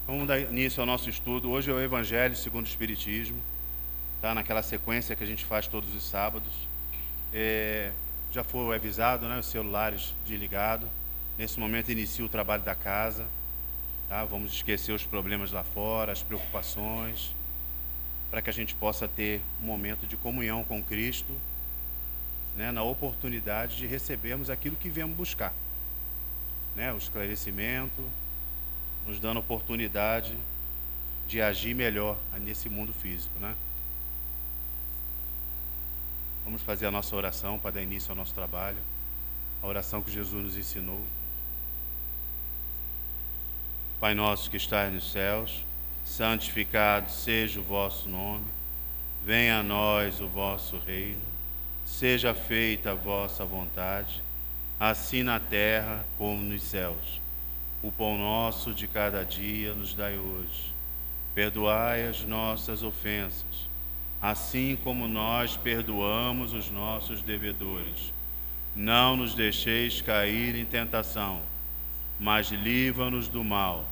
Vamos dar início ao nosso estudo. Hoje é o Evangelho segundo o Espiritismo, tá? Naquela sequência que a gente faz todos os sábados. Já foi avisado, né? Os celulares desligados. Nesse momento inicia o trabalho da casa, tá? Vamos esquecer os problemas lá fora, as preocupações, para que a gente possa ter um momento de comunhão com Cristo, né? Na oportunidade de recebermos aquilo que viemos buscar, né? O esclarecimento, nos dando oportunidade de agir melhor nesse mundo físico, né? Vamos fazer a nossa oração para dar início ao nosso trabalho, a oração que Jesus nos ensinou. Pai nosso que estás nos céus, santificado seja o vosso nome, venha a nós o vosso reino, seja feita a vossa vontade, assim na terra como nos céus. O pão nosso de cada dia nos dai hoje. Perdoai as nossas ofensas, assim como nós perdoamos os nossos devedores. Não nos deixeis cair em tentação, mas livra-nos do mal,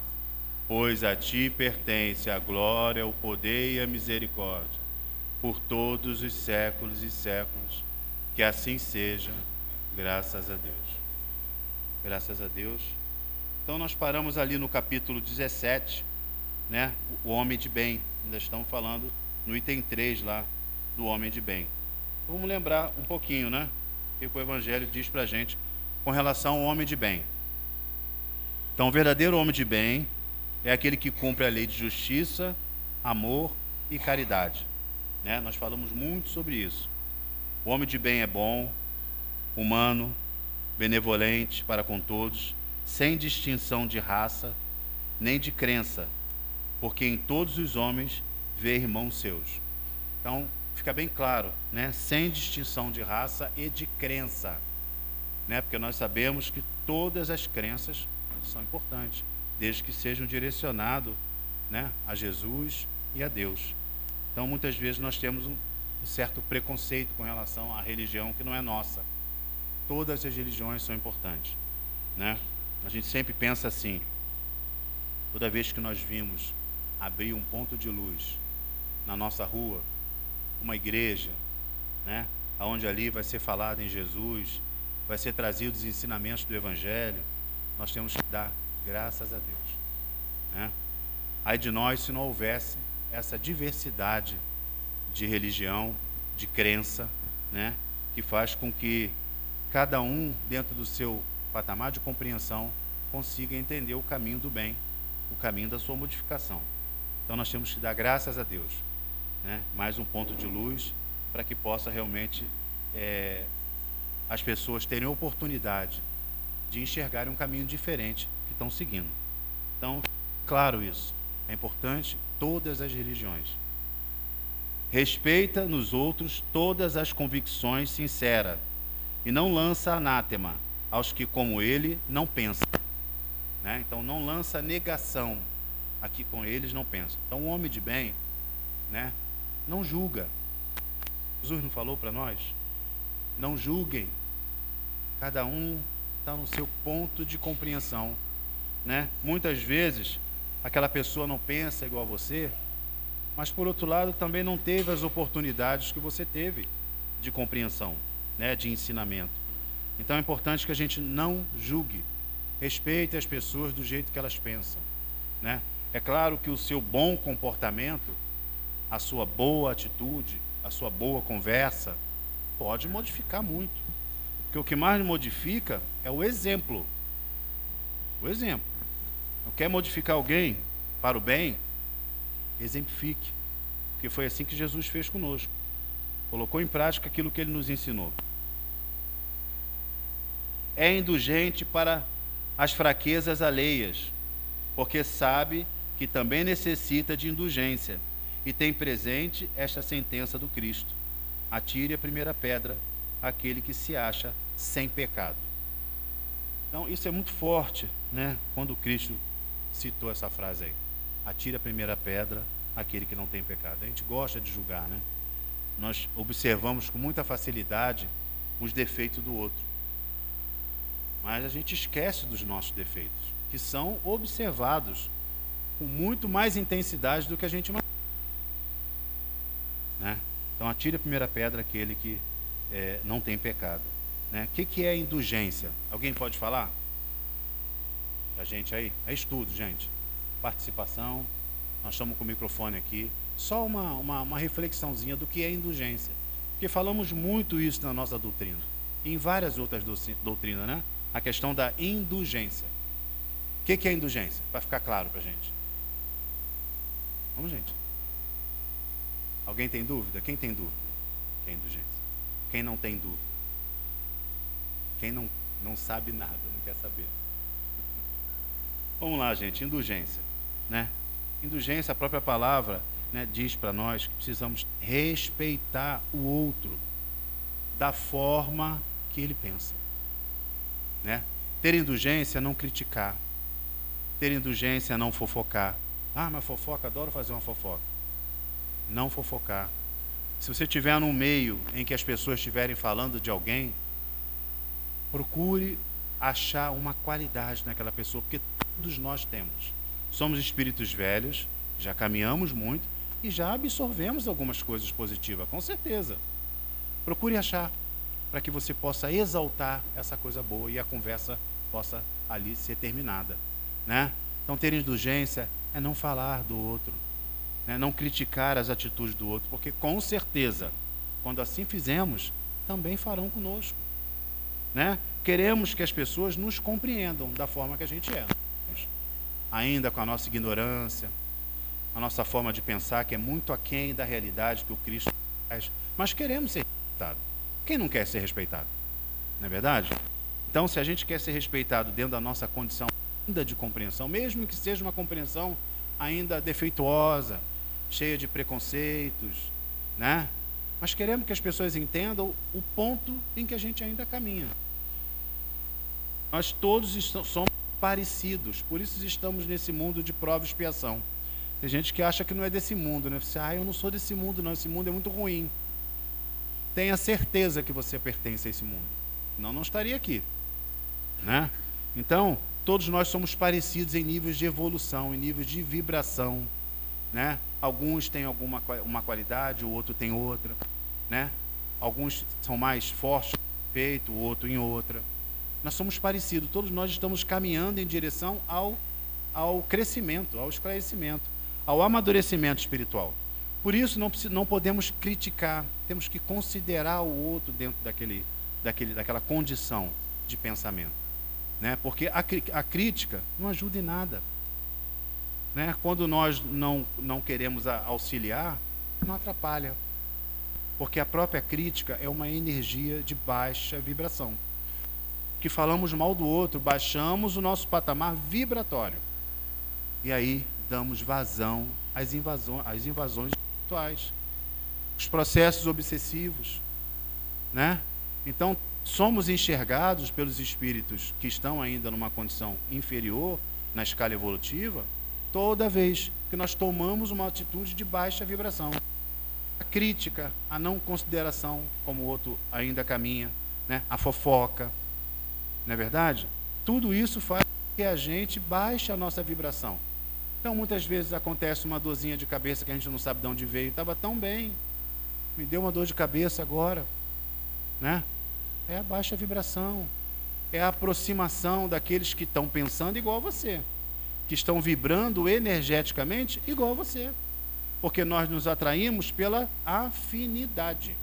pois a ti pertence a glória, o poder e a misericórdia, por todos os séculos e séculos. Que assim seja, graças a Deus. Graças a Deus. Então nós paramos ali no capítulo 17, né? O homem de bem. Ainda estamos falando no item 3 lá, do homem de bem. Vamos lembrar um pouquinho, né? O que o Evangelho diz para a gente com relação ao homem de bem. Então, o verdadeiro homem de bem é aquele que cumpre a lei de justiça, amor e caridade, né? Nós falamos muito sobre isso. O homem de bem é bom, humano, benevolente para com todos, sem distinção de raça, nem de crença, porque em todos os homens vê irmãos seus. Então, fica bem claro, né? Sem distinção de raça e de crença, né? Porque nós sabemos que todas as crenças são importantes, desde que sejam direcionadas, né, a Jesus e a Deus. Então, muitas vezes nós temos um certo preconceito com relação à religião que não é nossa. Todas as religiões são importantes, né? A gente sempre pensa assim, toda vez que nós vimos abrir um ponto de luz na nossa rua, uma igreja, né, onde ali vai ser falado em Jesus, vai ser trazidos os ensinamentos do Evangelho, nós temos que dar graças a Deus, né? Ai de nós se não houvesse essa diversidade de religião, de crença, né, que faz com que cada um, dentro do seu patamar de compreensão, consiga entender o caminho do bem, o caminho da sua modificação. Então nós temos que dar graças a Deus, né? Mais um ponto de luz para que possa realmente as pessoas terem oportunidade de enxergarem um caminho diferente que estão seguindo. Então, claro isso, é importante todas as religiões. Respeita nos outros todas as convicções sinceras e não lança anátema aos que como ele não pensam, né? Então não lança negação aqui com eles não pensam. Então o homem de bem, né, não julga. Jesus não falou para nós? Não julguem. Cada um está no seu ponto de compreensão, né? Muitas vezes aquela pessoa não pensa igual a você, mas por outro lado também não teve as oportunidades que você teve de compreensão, né, de ensinamento. Então é importante que a gente não julgue, respeite as pessoas do jeito que elas pensam, né? É claro que o seu bom comportamento, a sua boa atitude, a sua boa conversa, pode modificar muito. Porque o que mais modifica é o exemplo. O exemplo. Não quer modificar alguém para o bem? Exemplifique. Porque foi assim que Jesus fez conosco. Colocou em prática aquilo que ele nos ensinou. É indulgente para as fraquezas alheias, porque sabe que também necessita de indulgência e tem presente esta sentença do Cristo: atire a primeira pedra aquele que se acha sem pecado. Então isso é muito forte, né? Quando Cristo citou essa frase aí: atire a primeira pedra aquele que não tem pecado. A gente gosta de julgar, né? Nós observamos com muita facilidade os defeitos do outro, mas a gente esquece dos nossos defeitos, que são observados com muito mais intensidade do que a gente imagina, né? Então atire a primeira pedra aquele que não tem pecado, né? O que é indulgência? Alguém pode falar? A gente aí? É estudo, gente. Participação. Nós estamos com o microfone aqui. Só uma reflexãozinha do que é indulgência. Porque falamos muito isso na nossa doutrina. E em várias outras doutrinas, né? A questão da indulgência. O que é indulgência? Para ficar claro para a gente. Vamos, gente. Alguém tem dúvida? Quem tem dúvida? Que é indulgência? Quem não tem dúvida? Quem não sabe nada, não quer saber? Vamos lá, gente. Indulgência, né? Indulgência, a própria palavra, né, diz para nós que precisamos respeitar o outro da forma que ele pensa, né? Ter indulgência é não criticar. Ter indulgência é não fofocar. Ah, mas fofoca, adoro fazer uma fofoca. Não fofocar. Se você estiver num meio em que as pessoas estiverem falando de alguém, procure achar uma qualidade naquela pessoa, porque todos nós temos. Somos espíritos velhos, já caminhamos muito e já absorvemos algumas coisas positivas, com certeza. Procure achar, para que você possa exaltar essa coisa boa e a conversa possa ali ser terminada, né? Então, ter indulgência é não falar do outro, né? Não criticar as atitudes do outro, porque com certeza, quando assim fizermos, também farão conosco, né? Queremos que as pessoas nos compreendam da forma que a gente é, ainda com a nossa ignorância, a nossa forma de pensar, que é muito aquém da realidade que o Cristo faz, mas queremos ser respeitados. Quem não quer ser respeitado? Não é verdade? Então, se a gente quer ser respeitado dentro da nossa condição ainda de compreensão, mesmo que seja uma compreensão ainda defeituosa, cheia de preconceitos, né? Mas queremos que as pessoas entendam o ponto em que a gente ainda caminha. Nós todos somos parecidos, por isso estamos nesse mundo de prova e expiação. Tem gente que acha que não é desse mundo, né? Você, eu não sou desse mundo, não, esse mundo é muito ruim. Tenha certeza que você pertence a esse mundo, senão não estaria aqui, né? Então, todos nós somos parecidos em níveis de evolução, em níveis de vibração, né? Alguns têm uma qualidade, o outro tem outra, né? Alguns são mais fortes em um peito, o outro em outra. Nós somos parecidos, todos nós estamos caminhando em direção ao crescimento, ao esclarecimento, ao amadurecimento espiritual. Por isso não podemos criticar, temos que considerar o outro dentro daquela condição de pensamento, né? Porque a crítica não ajuda em nada, né? Quando nós não queremos auxiliar, não atrapalha, porque a própria crítica é uma energia de baixa vibração. Que falamos mal do outro, baixamos o nosso patamar vibratório e aí damos vazão às invasões espirituais, os processos obsessivos, né? Então, somos enxergados pelos espíritos que estão ainda numa condição inferior na escala evolutiva, toda vez que nós tomamos uma atitude de baixa vibração. A crítica, a não consideração, como o outro ainda caminha, né? A fofoca, não é verdade? Tudo isso faz com que a gente baixe a nossa vibração. Então, muitas vezes acontece uma dorzinha de cabeça que a gente não sabe de onde veio. Estava tão bem, me deu uma dor de cabeça agora, né? É a baixa vibração, é a aproximação daqueles que estão pensando igual a você, que estão vibrando energeticamente igual a você, porque nós nos atraímos pela afinidade.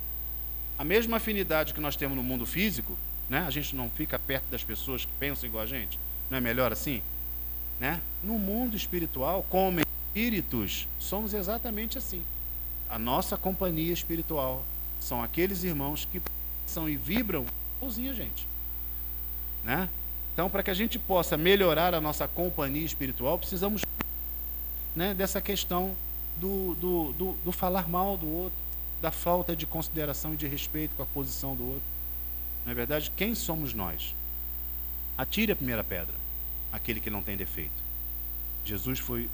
A mesma afinidade que nós temos no mundo físico, né? A gente não fica perto das pessoas que pensam igual a gente, não é melhor assim? Né? No mundo espiritual, como espíritos, somos exatamente assim. A nossa companhia espiritual são aqueles irmãos que pensam e vibram igualzinho a gente, né? Então, para que a gente possa melhorar a nossa companhia espiritual, precisamos, né, dessa questão do falar mal do outro, da falta de consideração e de respeito com a posição do outro. Não é verdade? Quem somos nós? Atire a primeira pedra, aquele que não tem defeito. Jesus foi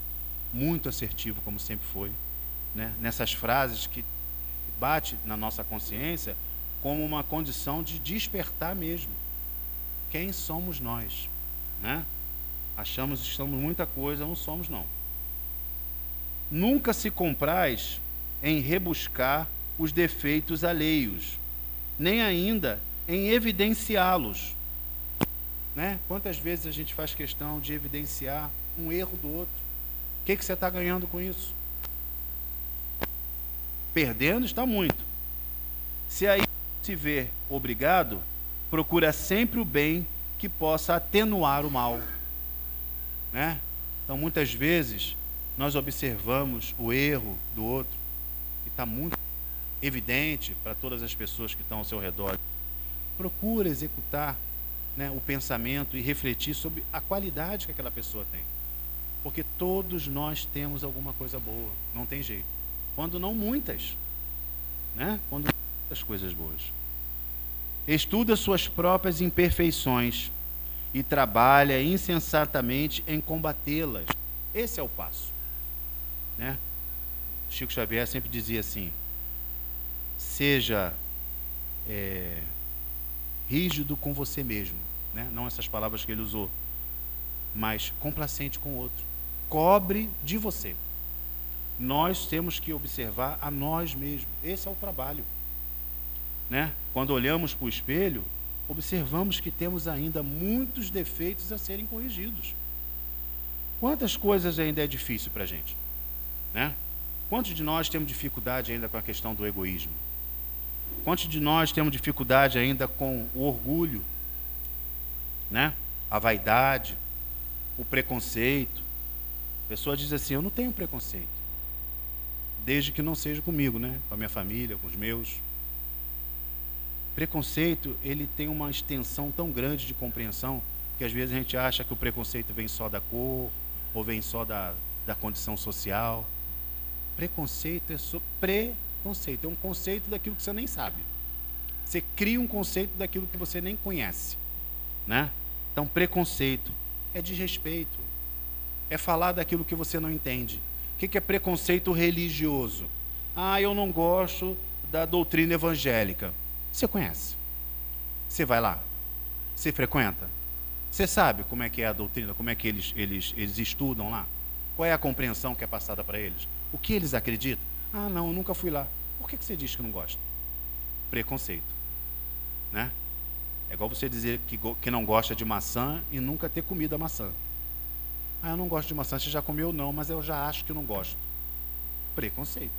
muito assertivo, como sempre foi, né? Nessas frases que bate na nossa consciência como uma condição de despertar mesmo. Quem somos nós, né? Achamos que somos muita coisa, não somos não. Nunca se compraz em rebuscar os defeitos alheios, nem ainda em evidenciá-los. Né? Quantas vezes a gente faz questão de evidenciar um erro do outro? O que você está ganhando com isso? Perdendo está muito. Se aí se vê obrigado, procura sempre o bem que possa atenuar o mal. Né? Então, muitas vezes, nós observamos o erro do outro, que está muito evidente para todas as pessoas que estão ao seu redor. Procura executar, né, o pensamento e refletir sobre a qualidade que aquela pessoa tem. Porque todos nós temos alguma coisa boa, não tem jeito. Quando não muitas, né? Quando não muitas coisas boas. Estuda suas próprias imperfeições e trabalha insensatamente em combatê-las. Esse é o passo. Né? Chico Xavier sempre dizia assim: seja rígido com você mesmo, né? Não essas palavras que ele usou, mas complacente com o outro. Cobre de você. Nós temos que observar a nós mesmos. Esse é o trabalho. Né? Quando olhamos para o espelho, observamos que temos ainda muitos defeitos a serem corrigidos. Quantas coisas ainda é difícil para a gente? Né? Quantos de nós temos dificuldade ainda com a questão do egoísmo? Quantos de nós temos dificuldade ainda com o orgulho, né? A vaidade, o preconceito? A pessoa diz assim: eu não tenho preconceito, desde que não seja comigo, né? Com a minha família, com os meus. Preconceito, ele tem uma extensão tão grande de compreensão, que às vezes a gente acha que o preconceito vem só da cor, ou vem só da condição social. Preconceito é preconceito, é um conceito daquilo que você nem sabe. Você cria um conceito daquilo que você nem conhece, né? Então, preconceito é desrespeito, é falar daquilo que você não entende. O que é preconceito religioso? Ah, eu não gosto da doutrina evangélica. Você conhece? Você vai lá? Você frequenta? Você sabe como é que é a doutrina, como é que eles estudam lá? Qual é a compreensão que é passada para eles? O que eles acreditam? Ah, não, eu nunca fui lá. Por que você diz que não gosta? Preconceito. Né? É igual você dizer que não gosta de maçã e nunca ter comido a maçã. Ah, eu não gosto de maçã. Você já comeu? Não, mas eu já acho que não gosto. Preconceito.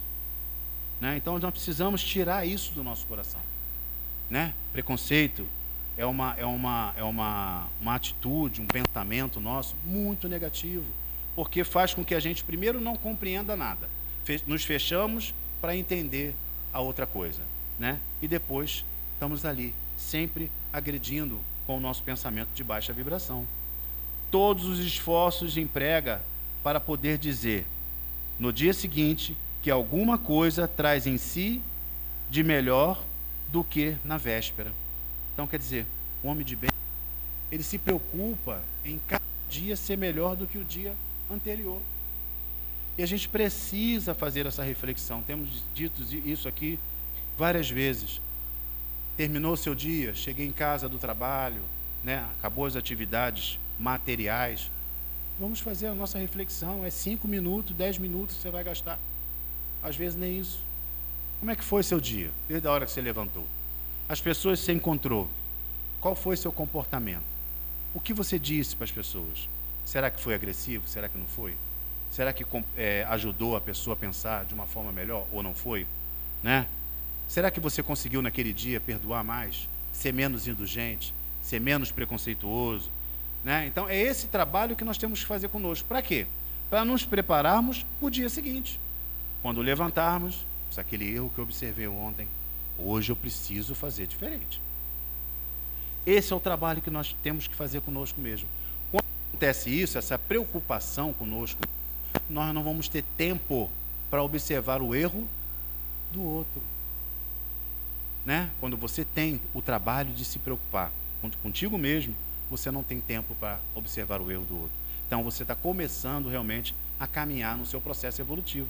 Né? Então, nós precisamos tirar isso do nosso coração. Né? Preconceito é uma atitude, um pensamento nosso muito negativo, porque faz com que a gente primeiro não compreenda nada, nos fechamos para entender a outra coisa, né? E depois estamos ali sempre agredindo com o nosso pensamento de baixa vibração. Todos os esforços emprega para poder dizer no dia seguinte que alguma coisa traz em si de melhor do que na véspera. Então, quer dizer, o homem de bem, ele se preocupa em cada dia ser melhor do que o dia anterior. E a gente precisa fazer essa reflexão. Temos dito isso aqui várias vezes. Terminou seu dia, cheguei em casa do trabalho, né? Acabou as atividades materiais. Vamos fazer a nossa reflexão. É 5 minutos, 10 minutos que você vai gastar. Às vezes nem isso. Como é que foi seu dia, desde a hora que você levantou? As pessoas que você encontrou, qual foi seu comportamento? O que você disse para as pessoas? Será que foi agressivo? Será que não foi? Será que ajudou a pessoa a pensar de uma forma melhor ou não foi? Né? Será que você conseguiu naquele dia perdoar mais? Ser menos indulgente? Ser menos preconceituoso? Né? Então é esse trabalho que nós temos que fazer conosco. Para quê? Para nos prepararmos para o dia seguinte. Quando levantarmos, aquele erro que eu observei ontem, hoje eu preciso fazer diferente. Esse é o trabalho que nós temos que fazer conosco mesmo. Quando acontece isso, essa preocupação conosco, nós não vamos ter tempo para observar o erro do outro. Né? Quando você tem o trabalho de se preocupar contigo mesmo, você não tem tempo para observar o erro do outro. Então você está começando realmente a caminhar no seu processo evolutivo.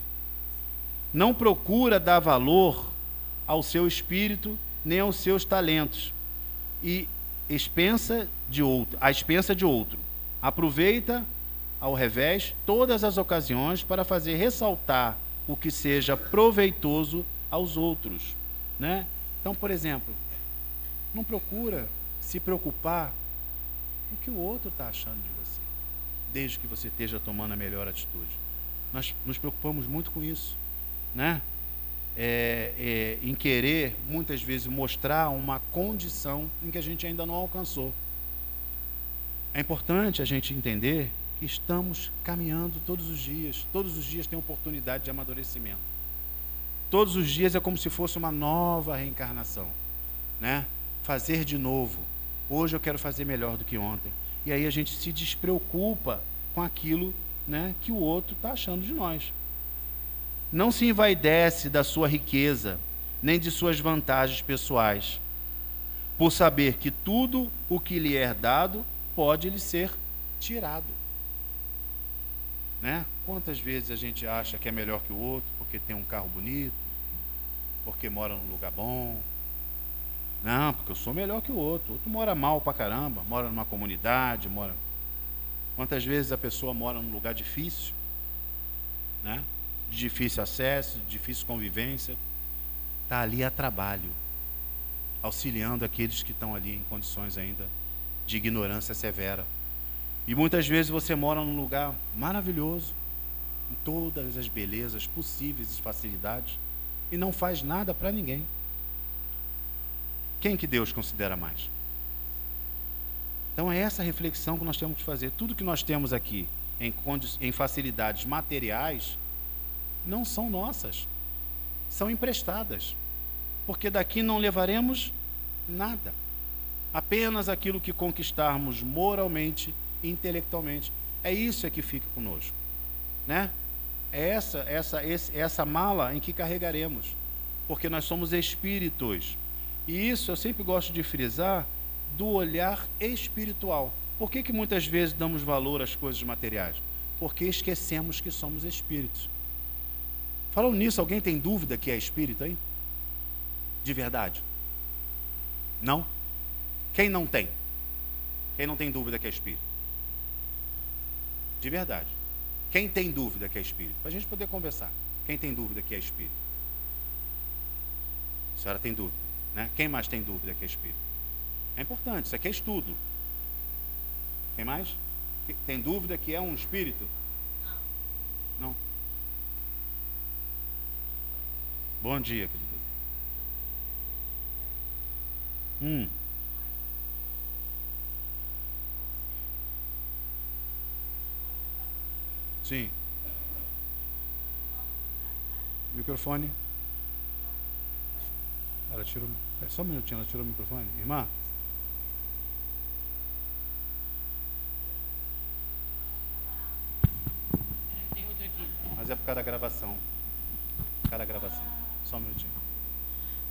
Não procura dar valor ao seu espírito nem aos seus talentos e à expensa de outro. Aproveita ao revés, todas as ocasiões para fazer ressaltar o que seja proveitoso aos outros, né? Então, por exemplo, não procura se preocupar com o que o outro está achando de você, desde que você esteja tomando a melhor atitude. Nós nos preocupamos muito com isso, né? Em querer, muitas vezes, mostrar uma condição em que a gente ainda não alcançou. É importante a gente entender que estamos caminhando todos os dias tem oportunidade de amadurecimento. Todos os dias é como se fosse uma nova reencarnação, né? Fazer de novo. Hoje eu quero fazer melhor do que ontem. E aí a gente se despreocupa com aquilo, né, que o outro está achando de nós. Não se envaidece da sua riqueza, nem de suas vantagens pessoais, por saber que tudo o que lhe é dado pode lhe ser tirado. Né? Quantas vezes a gente acha que é melhor que o outro porque tem um carro bonito, porque mora num lugar bom? Não, porque eu sou melhor que o outro. O outro mora mal pra caramba, mora numa comunidade, mora... Quantas vezes a pessoa mora num lugar difícil, né? De difícil acesso, de difícil convivência, está ali a trabalho, auxiliando aqueles que estão ali em condições ainda de ignorância severa. E muitas vezes você mora num lugar maravilhoso, com todas as belezas possíveis e facilidades, e não faz nada para ninguém. Quem que Deus considera mais? Então é essa reflexão que nós temos que fazer. Tudo que nós temos aqui em facilidades materiais não são nossas, são emprestadas, porque daqui não levaremos nada, apenas aquilo que conquistarmos moralmente e intelectualmente. É isso que fica conosco, né? É essa mala em que carregaremos, porque nós somos espíritos. E isso eu sempre gosto de frisar, do olhar espiritual. Por que muitas vezes damos valor às coisas materiais? Porque esquecemos que somos espíritos. Falando nisso, alguém tem dúvida que é espírito aí? De verdade? Não? Quem não tem? Quem não tem dúvida que é espírito? De verdade. Quem tem dúvida que é espírito? Para a gente poder conversar. Quem tem dúvida que é espírito? A senhora tem dúvida, né? Quem mais tem dúvida que é espírito? É importante, isso aqui é estudo. Quem mais? Tem dúvida que é um espírito? Não. Bom dia, querido. Sim. Microfone. Ela tirou. Só um minutinho, ela tirou o microfone. Irmã? Tem outro aqui. Mas é por causa da gravação. Por causa da gravação. Só um minutinho.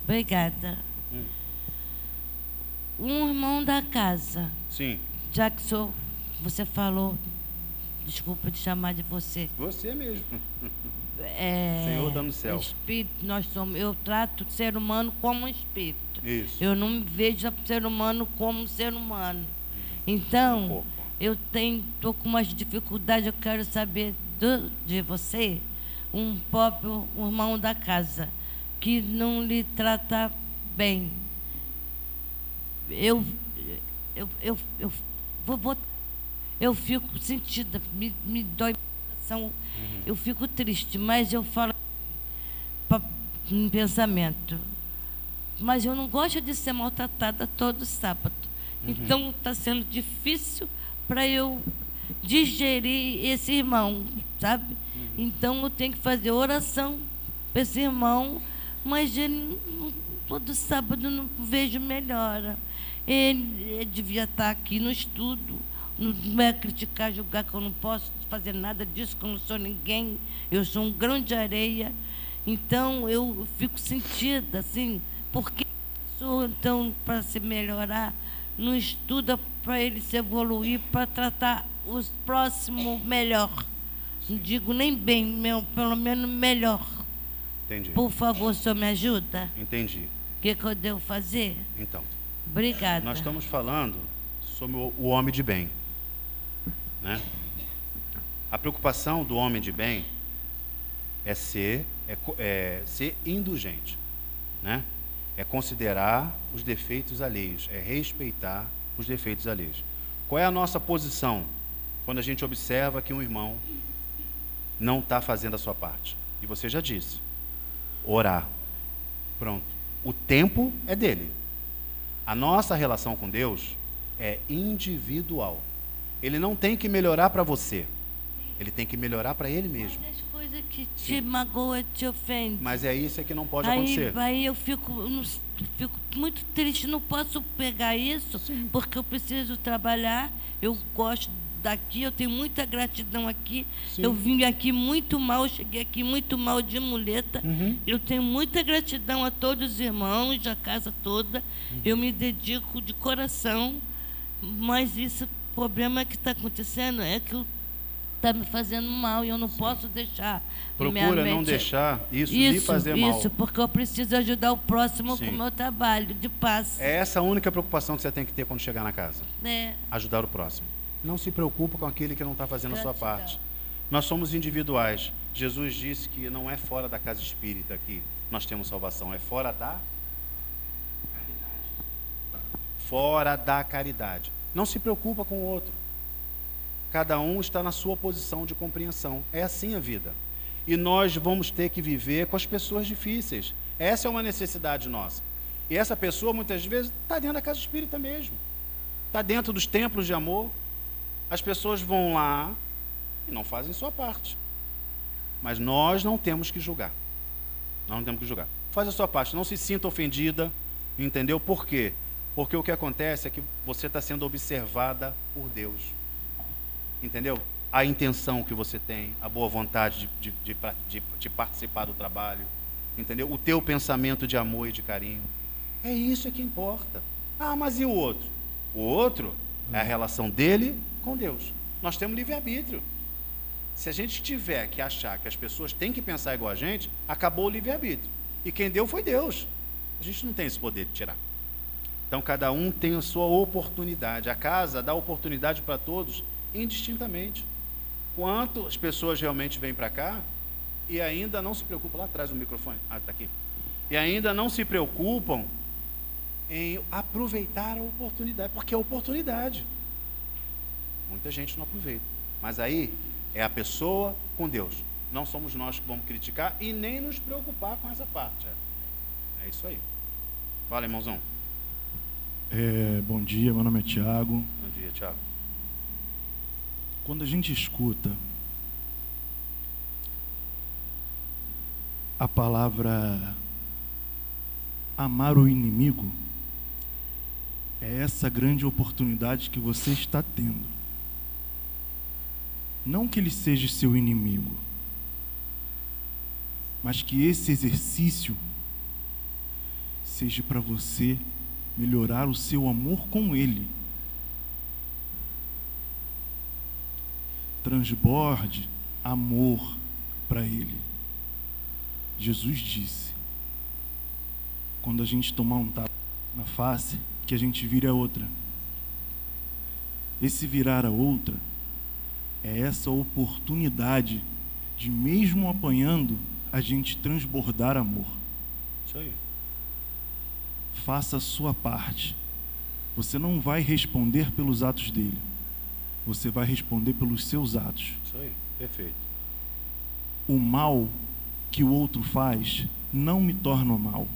Obrigada. Um irmão da casa. Sim. Já que você falou, desculpa te chamar de você. Você mesmo. Senhor está no céu. Espírito, eu trato o ser humano como um espírito. Isso. Eu não me vejo o ser humano como um ser humano. Então, eu estou com umas dificuldades, eu quero saber de você, um próprio irmão da casa, que não lhe trata bem. Eu fico sentida, me dói o coração, eu fico triste, mas eu falo em pensamento. Mas eu não gosto de ser maltratada todo sábado. Então está sendo difícil para eu digerir esse irmão, sabe? Então eu tenho que fazer oração para esse irmão, mas ele, todo sábado eu não vejo melhora. Ele devia estar aqui no estudo, não é criticar, julgar, que eu não posso fazer nada disso, que eu não sou ninguém, eu sou um grão de areia. Então eu fico sentida assim, porque a pessoa, então, para se melhorar, não estuda para ele se evoluir, para tratar os próximos melhor. Não digo nem bem, pelo menos melhor. Entendi. Por favor, o senhor me ajuda? Entendi. O que eu devo fazer? Então, Obrigada. nós estamos falando sobre o homem de bem, né? A preocupação do homem de bem é ser indulgente, né? É considerar os defeitos alheios, é respeitar os defeitos alheios. Qual é a nossa posição quando a gente observa que um irmão não está fazendo a sua parte? E você já disse, orar. Pronto. O tempo é dele. A nossa relação com Deus é individual. Ele não tem que melhorar para você. Ele tem que melhorar para ele mesmo. Mas as coisas que te magoam, te ofendem. Mas é isso que não pode acontecer. Aí eu fico muito triste, não posso pegar isso, porque eu preciso trabalhar, eu gosto daqui, eu tenho muita gratidão aqui. Sim. Eu vim aqui muito mal, cheguei aqui muito mal de muleta. Eu tenho muita gratidão a todos os irmãos, a casa toda. Eu me dedico de coração, mas o problema que está acontecendo é que está me fazendo mal e eu não posso deixar. Procura não deixar isso lhe fazer mal. Isso, porque eu preciso ajudar o próximo com o meu trabalho de paz. É essa a única preocupação que você tem que ter quando chegar na casa. É. Ajudar o próximo. Não se preocupa com aquele que não está fazendo a sua parte. Nós somos individuais. Jesus disse que não é fora da casa espírita que nós temos salvação, é fora da caridade. Fora da caridade. Não se preocupa com o outro. Cada um está na sua posição de compreensão. É assim a vida. E nós vamos ter que viver com as pessoas difíceis. Essa é uma necessidade nossa. E essa pessoa, muitas vezes, está dentro da casa espírita mesmo. Está dentro dos templos de amor. As pessoas vão lá e não fazem sua parte. Mas nós não temos que julgar. Nós não temos que julgar. Faz a sua parte. Não se sinta ofendida. Entendeu? Por quê? Porque o que acontece é que você está sendo observada por Deus. Entendeu? A intenção que você tem, a boa vontade de participar do trabalho, entendeu? O teu pensamento de amor e de carinho. É isso que importa. Ah, mas e o outro? O outro é a relação dele com Deus. Nós temos livre-arbítrio. Se a gente tiver que achar que as pessoas têm que pensar igual a gente, acabou o livre-arbítrio. E quem deu foi Deus. A gente não tem esse poder de tirar. Então, cada um tem a sua oportunidade. A casa dá oportunidade para todos, indistintamente. Quantas pessoas realmente vêm para cá e ainda não se preocupam, lá atrás do microfone, está aqui, e ainda não se preocupam em aproveitar a oportunidade, porque é oportunidade. Muita gente não aproveita, mas aí é a pessoa com Deus. Não somos nós que vamos criticar e nem nos preocupar com essa parte. É isso aí. Fala, irmãozão. Bom dia, meu nome é Tiago. Bom dia, Tiago. Quando a gente escuta a palavra amar o inimigo, é essa grande oportunidade que você está tendo. Não que ele seja seu inimigo, mas que esse exercício seja para você melhorar o seu amor com ele. Transborde amor para ele. Jesus disse: quando a gente tomar um tapa na face, que a gente vire a outra. Esse virar a outra é essa oportunidade de, mesmo apanhando, a gente transbordar amor. Isso aí. Faça a sua parte. Você não vai responder pelos atos dele. Você vai responder pelos seus atos. Isso aí, perfeito. O mal que o outro faz não me torna mal.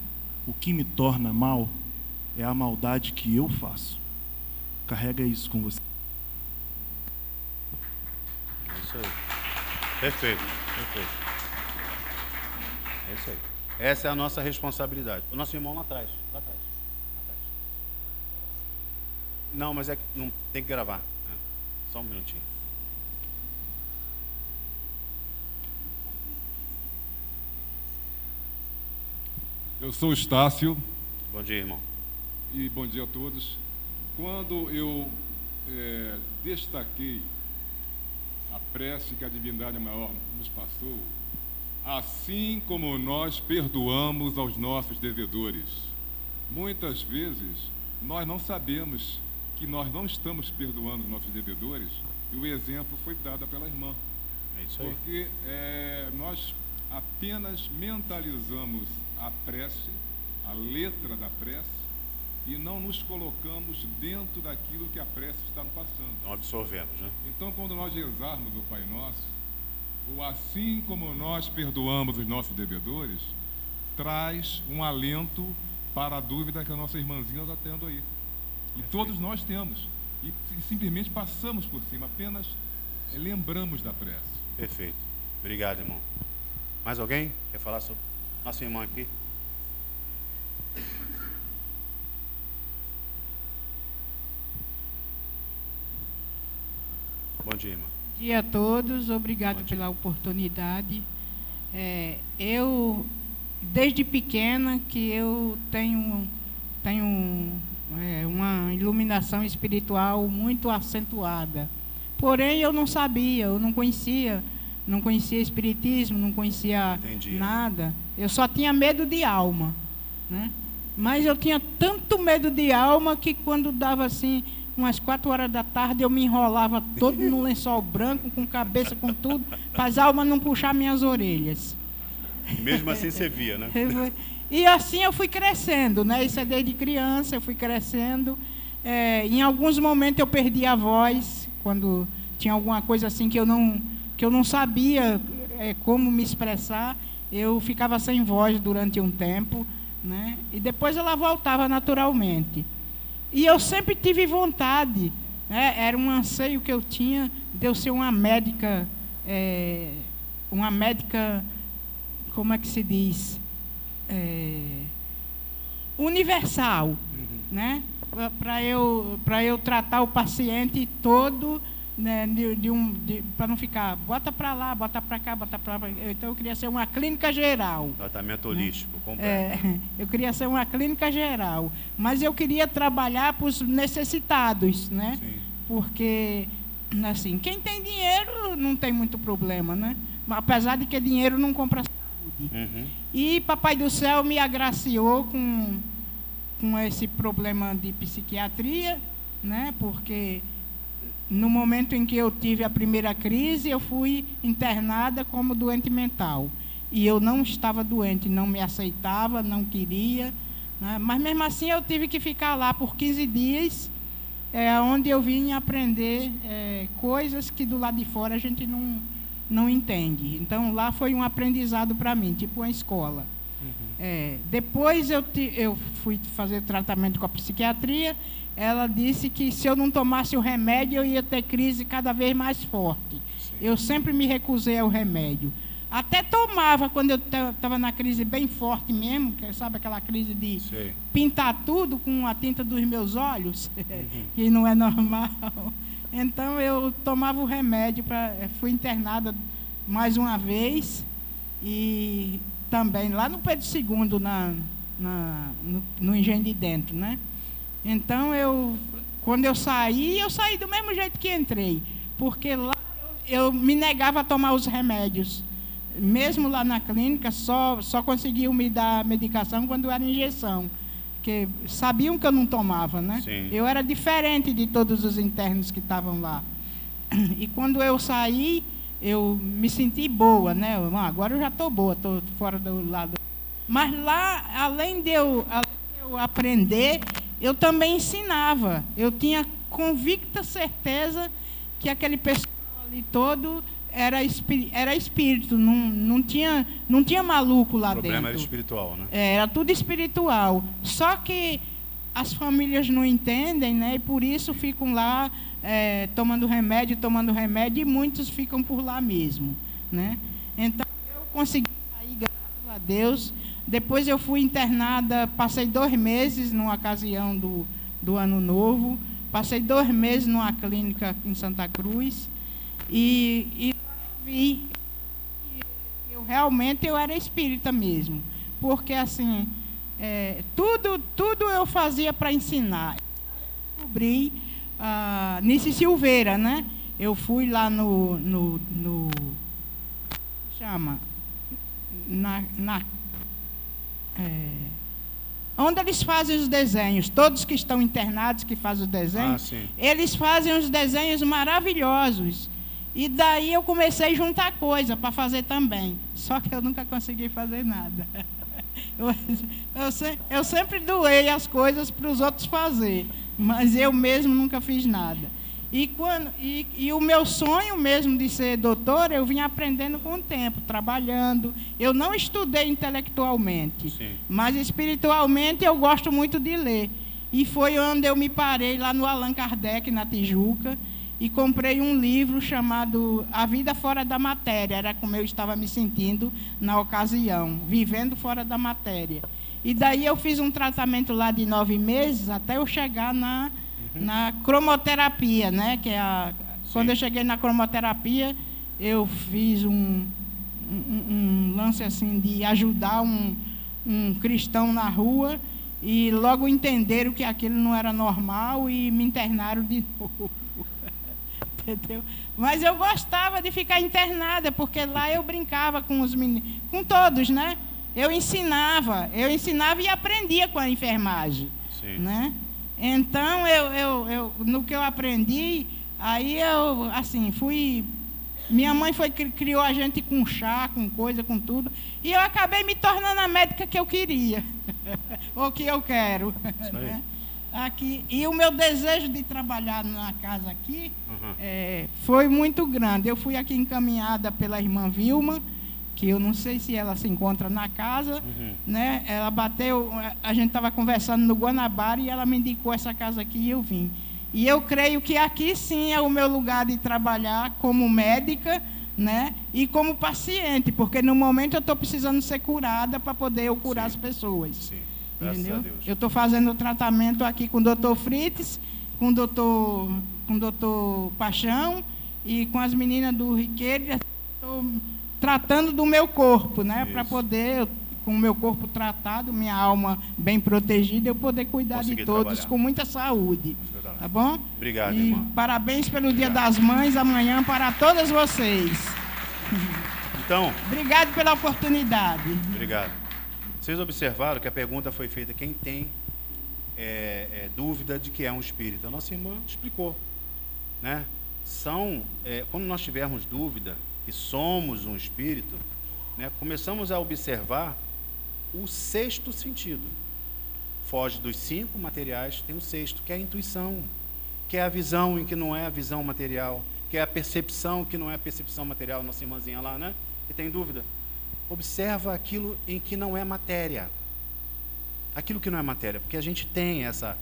O que me torna mal é a maldade que eu faço. Carrega isso com você. É isso aí. Perfeito, perfeito. É isso aí. Essa é a nossa responsabilidade. O nosso irmão lá atrás. Lá atrás. Lá atrás. Não, mas é que não tem que gravar. Só um minutinho. Eu sou Estácio. Bom dia, irmão. E bom dia a todos. Quando eu destaquei a prece que a divindade maior nos passou, assim como nós perdoamos aos nossos devedores. Muitas vezes nós não sabemos que nós não estamos perdoando os nossos devedores, e o exemplo foi dado pela irmã. É isso aí. Porque nós apenas mentalizamos a prece, a letra da prece, e não nos colocamos dentro daquilo que a prece está nos passando. Não absorvemos, né? Então, quando nós rezarmos o Pai Nosso, o assim como nós perdoamos os nossos devedores, traz um alento para a dúvida que a nossa irmãzinha está tendo aí. E todos nós temos. E simplesmente passamos por cima, apenas lembramos da prece. Perfeito. Obrigado, irmão. Mais alguém quer falar sobre nossa irmã aqui? Bom dia, irmã. Bom dia a todos, obrigado pela oportunidade. Eu, desde pequena, que eu tenho uma iluminação espiritual muito acentuada. Porém, eu não sabia, eu não conhecia espiritismo, não conhecia nada. Eu só tinha medo de alma, né? Mas eu tinha tanto medo de alma que quando dava assim umas 4 horas da tarde, eu me enrolava todo no lençol branco, com cabeça, com tudo, para as almas não puxar minhas orelhas. Mesmo assim você via, né? E assim eu fui crescendo, né? Isso é desde criança, eu fui crescendo. Em alguns momentos eu perdi a voz, quando tinha alguma coisa assim que eu não sabia como me expressar, eu ficava sem voz durante um tempo, né? E depois ela voltava naturalmente. E eu sempre tive vontade, né? Era um anseio que eu tinha de eu ser uma médica, como é que se diz? Universal, né? Para eu tratar o paciente todo, né? Para não ficar, bota para lá, bota para cá, bota para lá. Então eu queria ser uma clínica geral. Tratamento holístico, completo. Eu queria ser uma clínica geral, mas eu queria trabalhar para os necessitados, né? Sim. Porque, assim, quem tem dinheiro não tem muito problema, né? Apesar de que dinheiro não compra saúde. Uhum. E Papai do Céu me agraciou com esse problema de psiquiatria, né? Porque no momento em que eu tive a primeira crise, eu fui internada como doente mental. E eu não estava doente, não me aceitava, não queria, né? Mas mesmo assim eu tive que ficar lá por 15 dias, onde eu vim aprender coisas que do lado de fora a gente não entende. Então lá foi um aprendizado para mim, tipo uma escola. Uhum. Depois eu fui fazer tratamento com a psiquiatria. Ela disse que se eu não tomasse o remédio, eu ia ter crise cada vez mais forte. Sim. Eu sempre me recusei ao remédio. Até tomava quando eu estava na crise bem forte mesmo, que sabe aquela crise de pintar tudo com a tinta dos meus olhos, que não é normal. Então eu tomava o remédio, fui internada mais uma vez, e também lá no Pedro II, no Engenho de Dentro, né? Então, quando eu saí do mesmo jeito que entrei, porque lá eu me negava a tomar os remédios. Mesmo lá na clínica, só conseguiam me dar medicação quando era injeção, porque sabiam que eu não tomava, né? Sim. Eu era diferente de todos os internos que estavam lá. E quando eu saí, eu me senti boa, né? Agora eu já estou boa, estou fora do lado. Mas lá, além de eu aprender, eu também ensinava. Eu tinha convicta certeza que aquele pessoal ali todo era espírito, não tinha maluco lá dentro. O problema era espiritual, né? Era tudo espiritual. Só que as famílias não entendem, né? E por isso ficam lá tomando remédio, e muitos ficam por lá mesmo, né? Então, eu consegui sair, graças a Deus. Depois eu fui internada, passei 2 meses numa ocasião do Ano Novo, passei 2 meses numa clínica em Santa Cruz, e vi que realmente eu era espírita mesmo, porque assim, tudo eu fazia para ensinar. Eu descobri Nice Silveira, né? Eu fui lá onde eles fazem os desenhos, todos que estão internados, que fazem os desenhos, eles fazem os desenhos maravilhosos. E daí eu comecei a juntar coisa para fazer também. Só que eu nunca consegui fazer nada. Eu sempre doei as coisas para os outros fazer, mas eu mesmo nunca fiz nada. E o meu sonho mesmo de ser doutora, eu vim aprendendo com o tempo, trabalhando. Eu não estudei intelectualmente, Sim. mas espiritualmente eu gosto muito de ler. E foi onde eu me parei lá no Allan Kardec, na Tijuca, e comprei um livro chamado A Vida Fora da Matéria. Era como eu estava me sentindo na ocasião, vivendo fora da matéria. E daí eu fiz um tratamento lá de 9 meses, até eu chegar na cromoterapia, né? Quando eu cheguei na cromoterapia, eu fiz um lance assim de ajudar um cristão na rua, e logo entenderam que aquilo não era normal e me internaram de novo. Entendeu? Mas eu gostava de ficar internada, porque lá eu brincava com os meninos, com todos, né? Eu ensinava e aprendia com a enfermagem. Sim. Né? Então, no que eu aprendi, aí eu, assim, fui... Minha mãe criou a gente com chá, com coisa, com tudo, e eu acabei me tornando a médica que eu queria, ou que eu quero. Isso aí. Né? Aqui, e o meu desejo de trabalhar na casa aqui foi muito grande. Eu fui aqui encaminhada pela irmã Vilma, que eu não sei se ela se encontra na casa, né? Ela bateu, a gente estava conversando no Guanabara e ela me indicou essa casa aqui e eu vim. E eu creio que aqui sim é o meu lugar de trabalhar como médica, né? E como paciente, porque no momento eu estou precisando ser curada para poder eu curar as pessoas. Sim. Graças Entendeu? a Deus. Eu estou fazendo o tratamento aqui com o doutor Fritz, com o doutor Paixão e com as meninas do Riqueiro. Estou tratando do meu corpo, né? Para poder, com o meu corpo tratado, minha alma bem protegida, eu poder cuidar Conseguir de todos trabalhar com muita saúde. Tá bom? Obrigado, e irmã. parabéns pelo Dia das Mães amanhã para todas vocês. Então, Obrigado pela oportunidade. obrigado. Vocês observaram que a pergunta foi feita quem tem dúvida de que é um espírito. A nossa irmã explicou, né? Quando nós tivermos dúvida que somos um espírito, né, começamos a observar o sexto sentido. Foge dos 5 materiais, tem o sexto, que é a intuição, que é a visão em que não é a visão material, que é a percepção que não é a percepção material. Nossa irmãzinha lá, né? Que tem dúvida. Observa aquilo em que não é matéria. Aquilo que não é matéria, porque a gente tem essa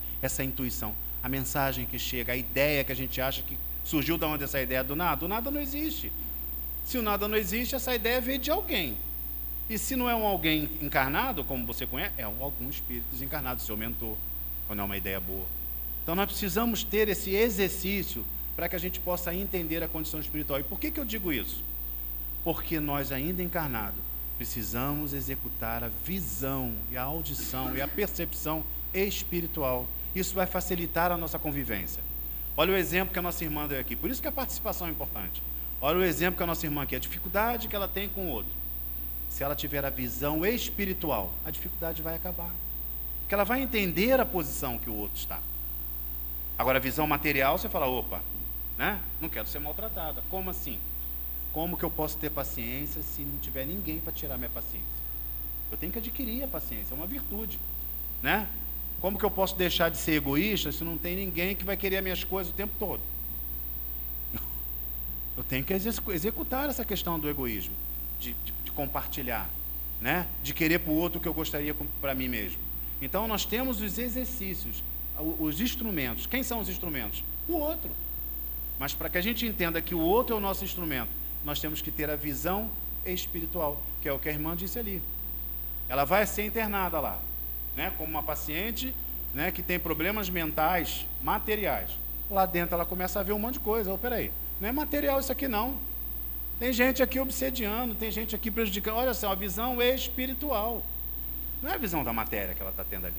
intuição, a mensagem que chega, a ideia que a gente acha que surgiu de onde essa ideia do nada. O nada não existe. Se o nada não existe, essa ideia veio de alguém. E se não é um alguém encarnado, como você conhece, é algum espírito desencarnado, seu mentor, quando é uma ideia boa. Então nós precisamos ter esse exercício para que a gente possa entender a condição espiritual. E por que eu digo isso? Porque nós, ainda encarnados, precisamos executar a visão e a audição e a percepção espiritual. Isso vai facilitar a nossa convivência. Olha o exemplo que a nossa irmã deu aqui. Por isso que a participação é importante. Olha o exemplo que a nossa irmã aqui, a dificuldade que ela tem com o outro. Se ela tiver a visão espiritual, a dificuldade vai acabar. Porque ela vai entender a posição que o outro está. Agora, a visão material, você fala, opa, né? Não quero ser maltratada. Como assim? Como que eu posso ter paciência se não tiver ninguém para tirar minha paciência? Eu tenho que adquirir a paciência, é uma virtude, né? Como que eu posso deixar de ser egoísta se não tem ninguém que vai querer as minhas coisas o tempo todo? Eu tenho que executar essa questão do egoísmo, de compartilhar, né? De querer para o outro o que eu gostaria para mim mesmo. Então nós temos os exercícios, os instrumentos. Quem são os instrumentos? O outro. Mas para que a gente entenda que o outro é o nosso instrumento, nós temos que ter a visão espiritual, que é o que a irmã disse ali. Ela vai ser internada lá, né? Como uma paciente, né, que tem problemas mentais, materiais. Lá dentro ela começa a ver um monte de coisa. Oh, peraí, não é material isso aqui não. Tem gente aqui obsediando, tem gente aqui prejudicando. Olha só, a visão espiritual. Não é a visão da matéria que ela está tendo ali.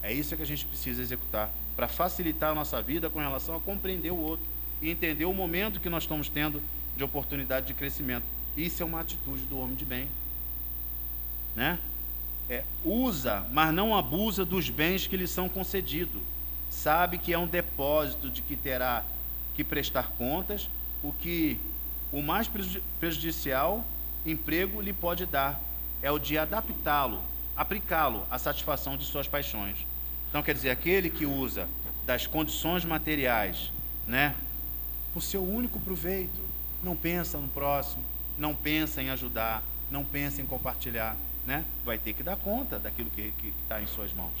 É isso que a gente precisa executar para facilitar a nossa vida com relação a compreender o outro e entender o momento que nós estamos tendo de oportunidade de crescimento. Isso é uma atitude do homem de bem, né? Usa, mas não abusa dos bens que lhe são concedidos. Sabe que é um depósito de que terá que prestar contas o mais prejudicial emprego lhe pode dar é o de aplicá-lo à satisfação de suas paixões. Então, quer dizer, aquele que usa das condições materiais, né, por seu único proveito, não pensa no próximo, não pensa em ajudar, não pensa em compartilhar, né, vai ter que dar conta daquilo que está em suas mãos.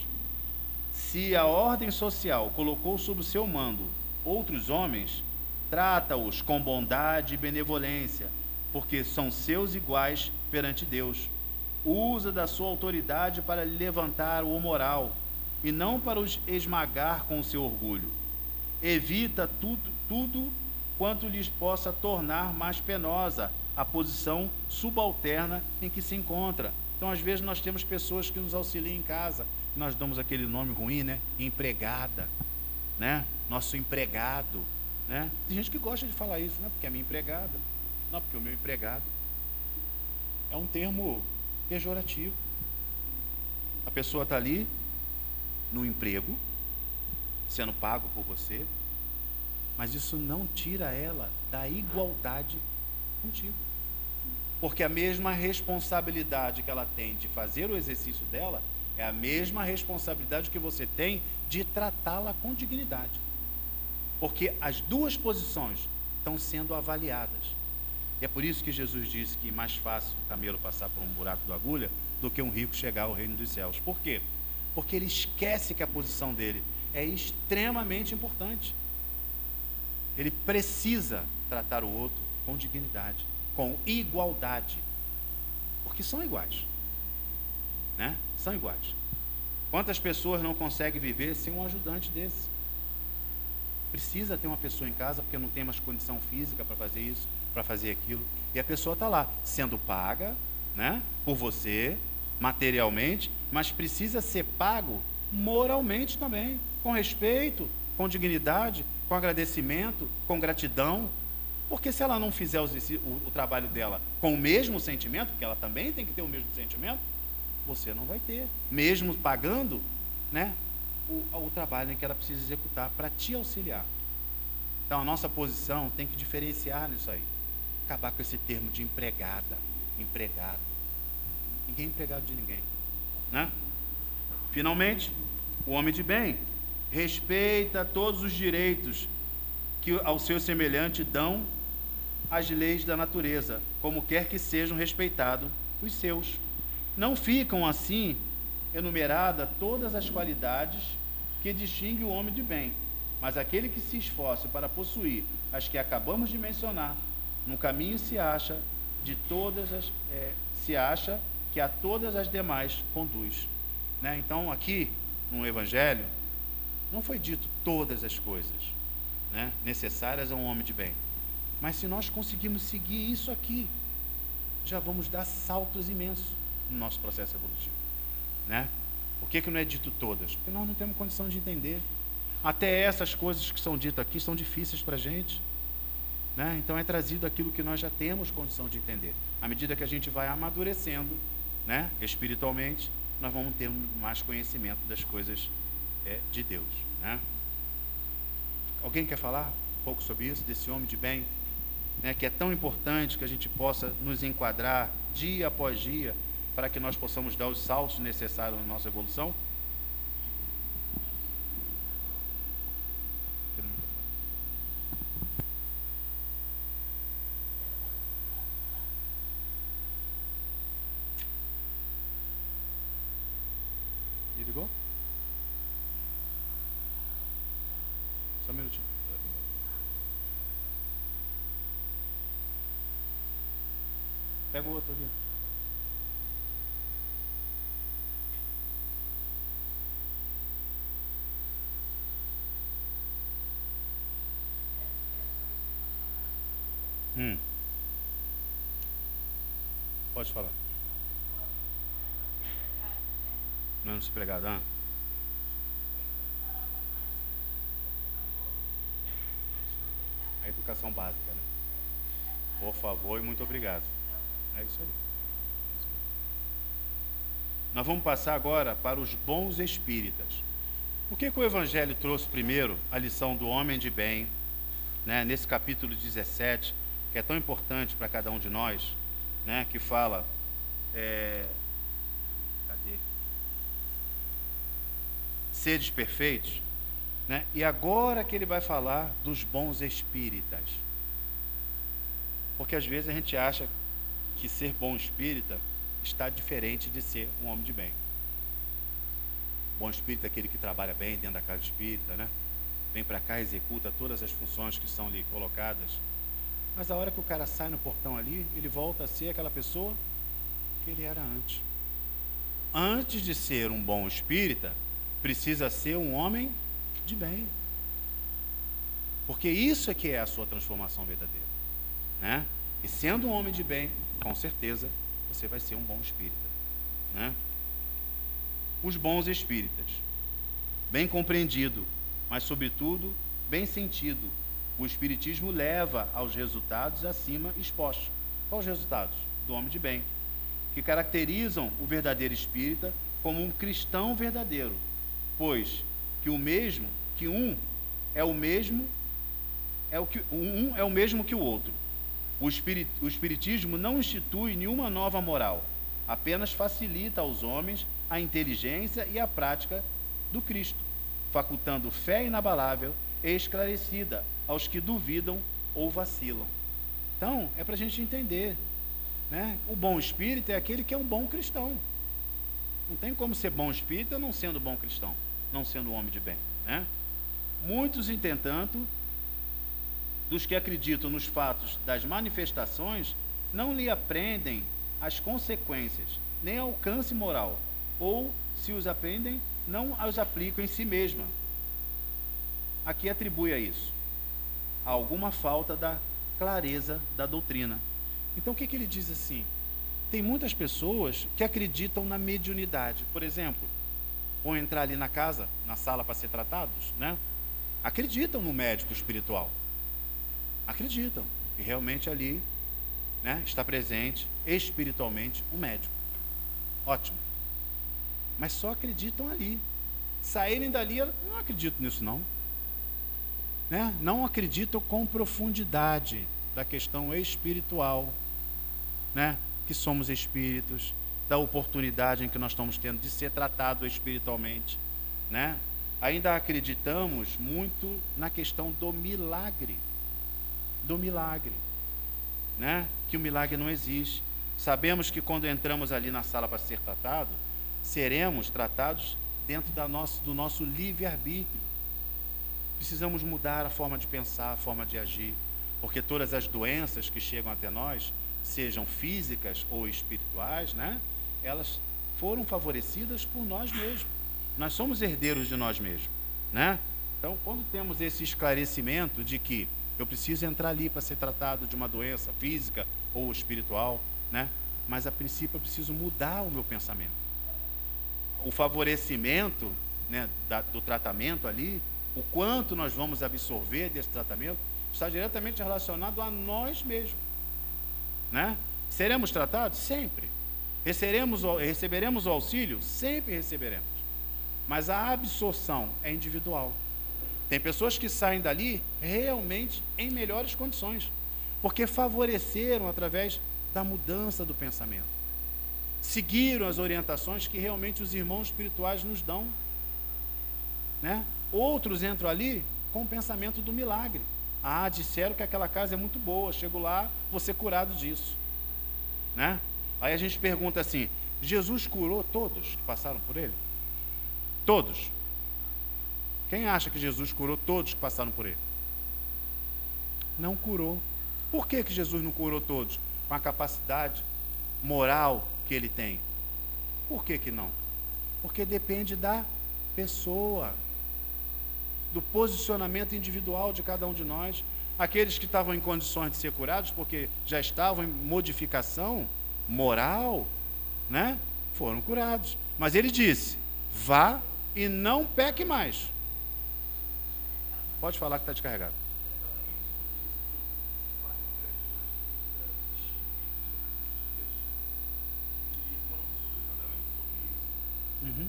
Se a ordem social colocou sob o seu mando outros homens, trata-os com bondade e benevolência, porque são seus iguais perante Deus. Usa da sua autoridade para levantar o moral, e não para os esmagar com o seu orgulho. Evita tudo quanto lhes possa tornar mais penosa a posição subalterna em que se encontra. Então, às vezes, nós temos pessoas que nos auxiliam em casa, nós damos aquele nome ruim, né? Empregada, né? Nosso empregado, né? Tem gente que gosta de falar isso, né? Porque é minha empregada, não, porque é o meu empregado. É um termo pejorativo. A pessoa está ali no emprego, sendo pago por você, mas isso não tira ela da igualdade contigo. Porque a mesma responsabilidade que ela tem de fazer o exercício dela é a mesma responsabilidade que você tem de tratá-la com dignidade. Porque as duas posições estão sendo avaliadas. E é por isso que Jesus disse que é mais fácil um camelo passar por um buraco da agulha do que um rico chegar ao reino dos céus. Por quê? Porque ele esquece que a posição dele é extremamente importante. Ele precisa tratar o outro com dignidade, com igualdade, porque são iguais, né? São iguais. Quantas pessoas não conseguem viver sem um ajudante desse? Precisa ter uma pessoa em casa porque não tem mais condição física para fazer isso, para fazer aquilo, e a pessoa está lá sendo paga, né, por você, materialmente, mas precisa ser pago moralmente também, com respeito, com dignidade, com agradecimento, com gratidão. Porque se ela não fizer o trabalho dela com o mesmo sentimento, porque ela também tem que ter o mesmo sentimento, você não vai ter, mesmo pagando, né, o trabalho em que ela precisa executar para te auxiliar. Então a nossa posição tem que diferenciar nisso aí. Acabar com esse termo de empregada, empregado. Ninguém é empregado de ninguém, né? Finalmente, o homem de bem respeita todos os direitos que ao seu semelhante dão as leis da natureza, como quer que sejam respeitados os seus. Não ficam assim enumeradas todas as qualidades que distinguem o homem de bem, mas aquele que se esforça para possuir as que acabamos de mencionar, no caminho se acha que a todas as demais conduz, né? Então aqui no Evangelho não foi dito todas as coisas, né, necessárias a um homem de bem, mas se nós conseguirmos seguir isso aqui, já vamos dar saltos imensos no nosso processo evolutivo, né? Por que não é dito todas? Porque nós não temos condição de entender. Até essas coisas que são ditas aqui são difíceis para a gente, né? Então é trazido aquilo que nós já temos condição de entender. À medida que a gente vai amadurecendo, né, espiritualmente, nós vamos ter mais conhecimento das coisas de Deus, né? Alguém quer falar um pouco sobre isso, desse homem de bem, né, que é tão importante que a gente possa nos enquadrar dia após dia para que nós possamos dar os saltos necessários na nossa evolução? Ligou? Só um minutinho. Pega o outro ali. Pode falar. Não é empregado, ah? A educação básica, né? Por favor e muito obrigado. É isso aí. Nós vamos passar agora para os bons espíritas. Por que o Evangelho trouxe primeiro a lição do homem de bem, né, nesse capítulo 17, que é tão importante para cada um de nós, né, que fala, cadê? Seres perfeitos, né? E agora que ele vai falar dos bons espíritas. Porque às vezes a gente acha que ser bom espírita está diferente de ser um homem de bem. Bom espírita é aquele que trabalha bem dentro da casa espírita, né? Vem para cá, executa todas as funções que estão ali colocadas. Mas a hora que o cara sai no portão ali, ele volta a ser aquela pessoa que ele era antes. Antes de ser um bom espírita, precisa ser um homem de bem. Porque isso é que é a sua transformação verdadeira, né? E sendo um homem de bem, com certeza, você vai ser um bom espírita, né? Os bons espíritas, bem compreendido, mas sobretudo bem sentido, o espiritismo leva aos resultados acima expostos. Quais os resultados? Do homem de bem, que caracterizam o verdadeiro espírita como um cristão verdadeiro, pois que um é o mesmo que o outro. O espiritismo não institui nenhuma nova moral, apenas facilita aos homens a inteligência e a prática do Cristo, facultando fé inabalável e esclarecida aos que duvidam ou vacilam. Então, é para a gente entender, né? O bom espírito é aquele que é um bom cristão. Não tem como ser bom espírita não sendo bom cristão, não sendo um homem de bem, né? Muitos, entretanto, dos que acreditam nos fatos das manifestações, não lhe aprendem as consequências, nem alcance moral, ou, se os aprendem, não os aplicam em si mesma. Aqui atribui a isso a alguma falta da clareza da doutrina. Então, o que ele diz assim? Tem muitas pessoas que acreditam na mediunidade. Por exemplo, vão entrar ali na casa, na sala para ser tratados, né? Acreditam no médico espiritual. Acreditam que realmente ali, né, está presente espiritualmente um médico. Ótimo. Mas só acreditam ali. Saírem dali, não acredito nisso não. Né? Não acreditam com profundidade da questão espiritual, né? Que somos espíritos, da oportunidade em que nós estamos tendo de ser tratado espiritualmente, né? Ainda acreditamos muito na questão do milagre, né? Que o milagre não existe. Sabemos que quando entramos ali na sala para ser tratado, seremos tratados dentro do nosso livre-arbítrio. Precisamos mudar a forma de pensar, a forma de agir, porque todas as doenças que chegam até nós, sejam físicas ou espirituais, né? Elas foram favorecidas por nós mesmos. Nós somos herdeiros de nós mesmos, né? Então, quando temos esse esclarecimento de que eu preciso entrar ali para ser tratado de uma doença física ou espiritual, né? Mas a princípio eu preciso mudar o meu pensamento. O favorecimento, né, do tratamento ali, o quanto nós vamos absorver desse tratamento, está diretamente relacionado a nós mesmos, né? Seremos tratados? Sempre. Receberemos o auxílio? Sempre receberemos. Mas a absorção é individual. Tem pessoas que saem dali realmente em melhores condições, porque favoreceram através da mudança do pensamento. Seguiram as orientações que realmente os irmãos espirituais nos dão, né? Outros entram ali com o pensamento do milagre. Ah, disseram que aquela casa é muito boa, chego lá, vou ser curado disso, né? Aí a gente pergunta assim: Jesus curou todos que passaram por ele? Todos? Quem acha que Jesus curou todos que passaram por ele? Não curou. Por que Jesus não curou todos? Com a capacidade moral que ele tem. Por que não? Porque depende da pessoa, do posicionamento individual de cada um de nós. Aqueles que estavam em condições de ser curados, porque já estavam em modificação moral, né, foram curados. Mas ele disse: vá e não peque mais. Pode falar que está descarregado. Uhum.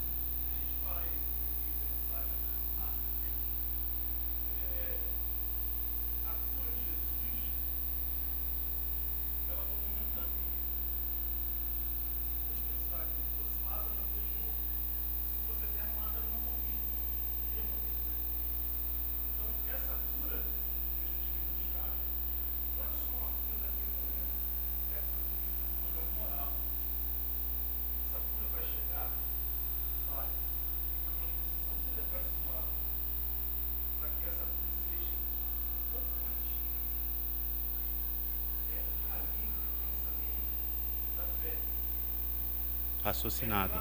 raciocinado.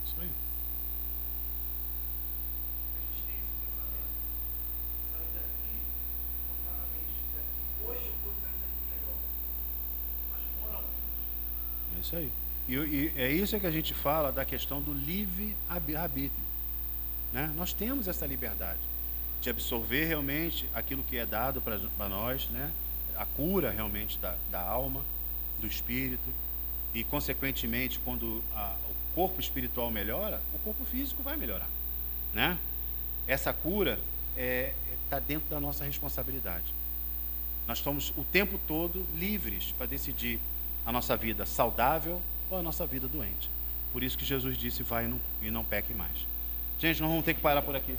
Isso aí. É isso aí. E é isso que a gente fala da questão do livre-arbítrio. Né? Nós temos essa liberdade de absorver realmente aquilo que é dado para nós, né? A cura realmente da alma, do espírito, e consequentemente, quando o corpo espiritual melhora, o corpo físico vai melhorar. Né? Essa cura está dentro da nossa responsabilidade. Nós estamos o tempo todo livres para decidir a nossa vida saudável ou a nossa vida doente. Por isso que Jesus disse, vai e não peque mais. Gente, nós vamos ter que parar por aqui.